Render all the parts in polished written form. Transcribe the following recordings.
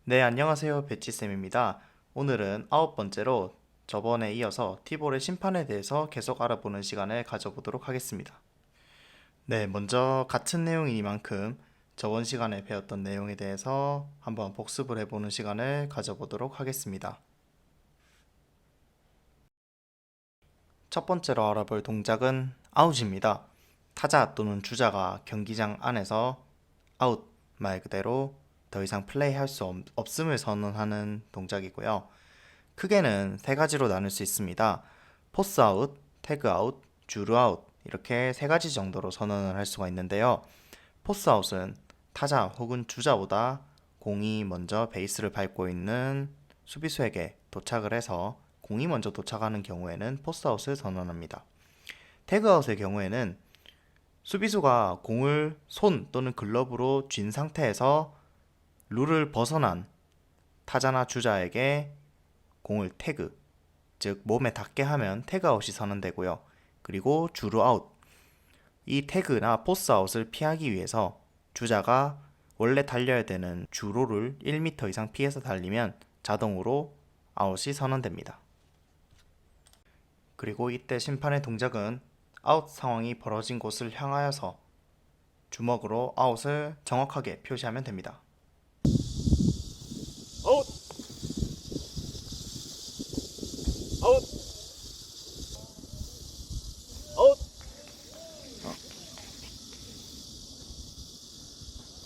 네, 안녕하세요. 배치쌤입니다. 오늘은 9번째로 저번에 이어서 티볼의 심판에 대해서 계속 알아보는 시간을 가져보도록 하겠습니다. 네, 먼저 같은 내용이니만큼 저번 시간에 배웠던 내용에 대해서 한번 복습을 해보는 시간을 가져보도록 하겠습니다. 첫 번째로 알아볼 동작은 아웃입니다. 타자 또는 주자가 경기장 안에서 아웃, 말 그대로 더 이상 플레이할 수 없음을 선언하는 동작이고요. 크게는 세 가지로 나눌 수 있습니다. 포스 아웃, 태그 아웃, 주루 아웃 이렇게 세 가지 정도로 선언을 할 수가 있는데요. 포스 아웃은 타자 혹은 주자보다 공이 먼저 베이스를 밟고 있는 수비수에게 도착을 해서 공이 먼저 도착하는 경우에는 포스 아웃을 선언합니다. 태그 아웃의 경우에는 수비수가 공을 손 또는 글러브로 쥔 상태에서 룰을 벗어난 타자나 주자에게 공을 태그, 즉 몸에 닿게 하면 태그아웃이 선언되고요. 그리고 주루아웃, 이 태그나 포스아웃을 피하기 위해서 주자가 원래 달려야 되는 주로를 1m 이상 피해서 달리면 자동으로 아웃이 선언됩니다. 그리고 이때 심판의 동작은 아웃 상황이 벌어진 곳을 향하여서 주먹으로 아웃을 정확하게 표시하면 됩니다. 아웃! 아웃! 아웃!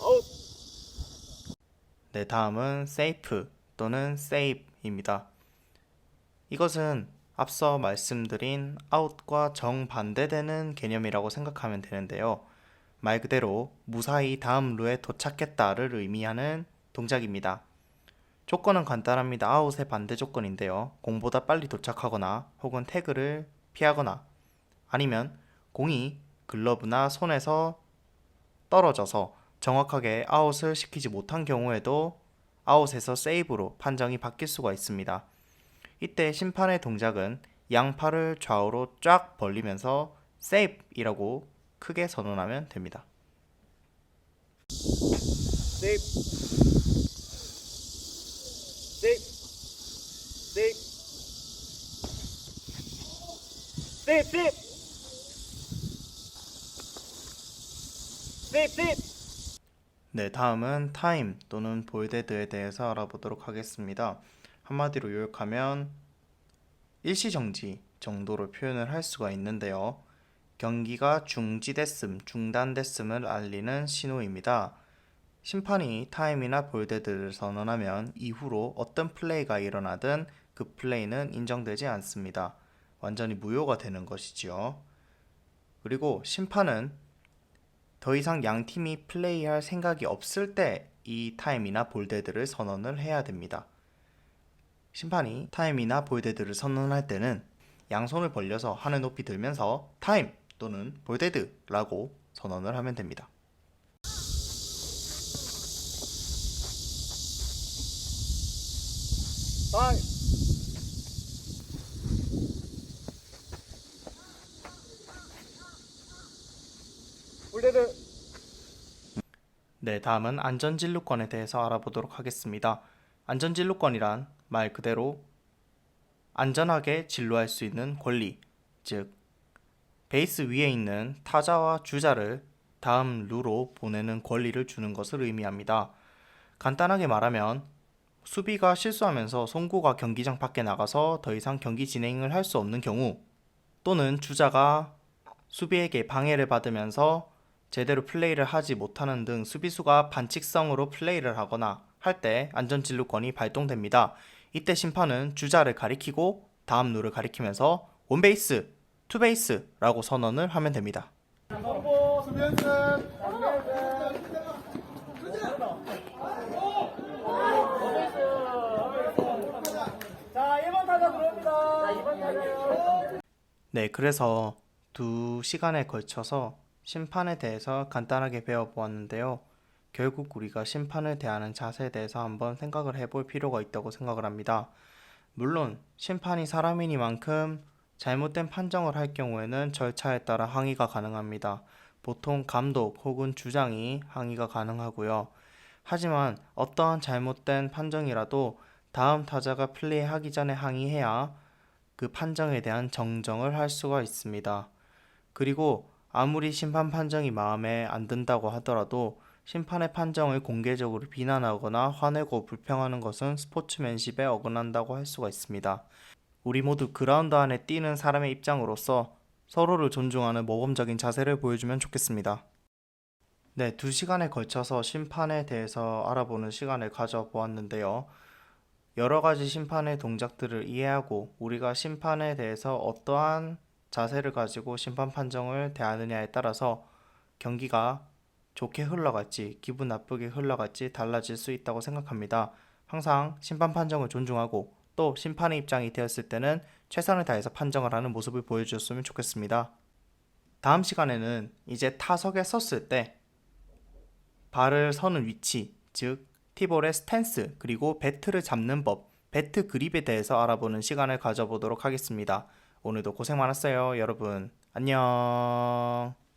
아웃! 네, 다음은 세이프 또는 세이브입니다. 이것은 앞서 말씀드린 아웃과 정반대되는 개념이라고 생각하면 되는데요. 말 그대로 무사히 다음 루에 도착했다를 의미하는 동작입니다. 조건은 간단합니다. 아웃의 반대 조건인데요. 공보다 빨리 도착하거나 혹은 태그를 피하거나 아니면 공이 글러브나 손에서 떨어져서 정확하게 아웃을 시키지 못한 경우에도 아웃에서 세이브로 판정이 바뀔 수가 있습니다. 이때 심판의 동작은 양팔을 좌우로 쫙 벌리면서 세이브이라고 크게 선언하면 됩니다. 세이프! 세이프! 세이프! 세이프! 세이프! 세이프! 세이프! 네, 다음은 타임 또는 볼데드에 대해서 알아보도록 하겠습니다. 한마디로 요약하면 일시정지 정도로 표현을 할 수가 있는데요. 경기가 중지됐음, 중단됐음을 알리는 신호입니다. 심판이 타임이나 볼데드를 선언하면 이후로 어떤 플레이가 일어나든 그 플레이는 인정되지 않습니다. 완전히 무효가 되는 것이지요. 그리고 심판은 더 이상 양 팀이 플레이할 생각이 없을 때 이 타임이나 볼데드를 선언을 해야 됩니다. 심판이 타임이나 볼데드를 선언할 때는 양손을 벌려서 하늘 높이 들면서 타임 또는 볼데드라고 선언을 하면 됩니다. 타임! 볼데드! 네, 다음은 안전진루권에 대해서 알아보도록 하겠습니다. 안전진루권이란 말 그대로 안전하게 진루할 수 있는 권리, 즉 베이스 위에 있는 타자와 주자를 다음 루로 보내는 권리를 주는 것을 의미합니다. 간단하게 말하면 수비가 실수하면서 송구가 경기장 밖에 나가서 더 이상 경기 진행을 할 수 없는 경우, 또는 주자가 수비에게 방해를 받으면서 제대로 플레이를 하지 못하는 등 수비수가 반칙성으로 플레이를 하거나 할 때 안전진루권이 발동됩니다. 이때 심판은 주자를 가리키고 다음 룰을 가리키면서 원베이스, 투베이스라고 선언을 하면 됩니다. 성공! 수비했음! 자, 1번 타자 들어옵니다. 자, 2번 타자요. 네, 그래서 두 시간에 걸쳐서 심판에 대해서 간단하게 배워보았는데요. 결국 우리가 심판을 대하는 자세에 대해서 한번 생각을 해볼 필요가 있다고 생각을 합니다. 물론 심판이 사람이니만큼 잘못된 판정을 할 경우에는 절차에 따라 항의가 가능합니다. 보통 감독 혹은 주장이 항의가 가능하고요. 하지만 어떠한 잘못된 판정이라도 다음 타자가 플레이하기 전에 항의해야 그 판정에 대한 정정을 할 수가 있습니다. 그리고 아무리 심판 판정이 마음에 안 든다고 하더라도 심판의 판정을 공개적으로 비난하거나 화내고 불평하는 것은 스포츠맨십에 어긋난다고 할 수가 있습니다. 우리 모두 그라운드 안에 뛰는 사람의 입장으로서 서로를 존중하는 모범적인 자세를 보여주면 좋겠습니다. 네, 2시간에 걸쳐서 심판에 대해서 알아보는 시간을 가져보았는데요. 여러 가지 심판의 동작들을 이해하고 우리가 심판에 대해서 어떠한 자세를 가지고 심판 판정을 대하느냐에 따라서 경기가 좋게 흘러갈지 기분 나쁘게 흘러갈지 달라질 수 있다고 생각합니다. 항상 심판 판정을 존중하고 또 심판의 입장이 되었을 때는 최선을 다해서 판정을 하는 모습을 보여주셨으면 좋겠습니다. 다음 시간에는 이제 타석에 섰을 때 발을 서는 위치, 즉 티볼의 스탠스 그리고 배트를 잡는 법, 배트 그립에 대해서 알아보는 시간을 가져보도록 하겠습니다. 오늘도 고생 많았어요, 여러분. 안녕.